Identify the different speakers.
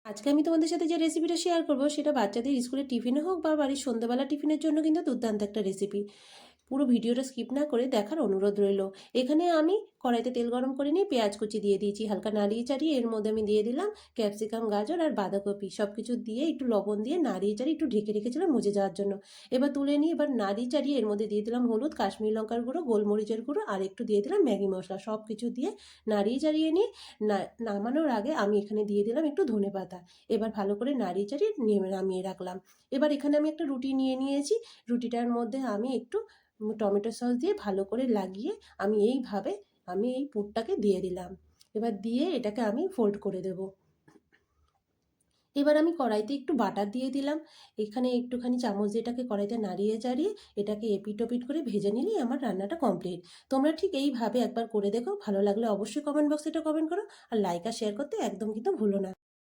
Speaker 1: আজকে আমি তোমাদের সাথে যে রেসিপিটা শেয়ার করব সেটা বাচ্চাদের স্কুলের টিফিনে হোক বা বাড়ির সন্ধ্যাবেলা টিফিনের জন্য কিন্তু দুর্দান্ত একটা রেসিপি। পুরো ভিডিওটা স্কিপ না করে দেখার অনুরোধ রইল। এখানে আমি কড়াইতে তেল গরম করে নিয়ে পেঁয়াজ কুচি দিয়ে দিয়েছি, হালকা নাড়িয়ে চাড়িয়ে এর মধ্যে আমি দিয়ে দিলাম ক্যাপসিকাম, গাজর আর বাঁধাকপি। সব কিছু দিয়ে একটু লবণ দিয়ে নাড়িয়ে চাড়িয়ে একটু ঢেকে রেখেছিলাম মুজে যাওয়ার জন্য। এবার তুলে নিয়ে এবার নাড়িয়ে চাড়িয়ে এর মধ্যে দিয়ে দিলাম হলুদ, কাশ্মীরি লঙ্কার গুঁড়ো, গোলমরিচের গুঁড়ো আর একটু দিয়ে দিলাম ম্যাগি মশলা। সব কিছু দিয়ে নাড়িয়ে চাড়িয়ে নিয়ে নামানোর আগে আমি এখানে দিয়ে দিলাম একটু ধনেপাতা। এবার ভালো করে নাড়িয়ে চাড়িয়ে নামিয়ে রাখলাম। এবার এখানে আমি একটা রুটি নিয়ে নিয়েছি। রুটিটার মধ্যে আমি একটু টমেটো সস দিয়ে ভালো করে লাগিয়ে আমি এই পুরটাকে দিয়ে দিলাম। এবার দিয়ে এটাকে আমি ফোল্ড করে দেব। এবার আমি কড়াইতে একটু বাটার দিয়ে দিলাম। এখানে একটুখানি চামচ দিয়ে এটাকে কড়াইতে নাড়িয়ে চাড়িয়ে এটাকে এপিট ওপিট করে ভেজে নিলেই আমার রান্নাটা কমপ্লিট। তোমরা ঠিক এইভাবে একবার করে দেখো, ভালো লাগলে অবশ্যই কমেন্ট বক্সে এটা কমেন্ট করো, আর লাইক আর শেয়ার করতে একদম কিন্তু ভুলো না।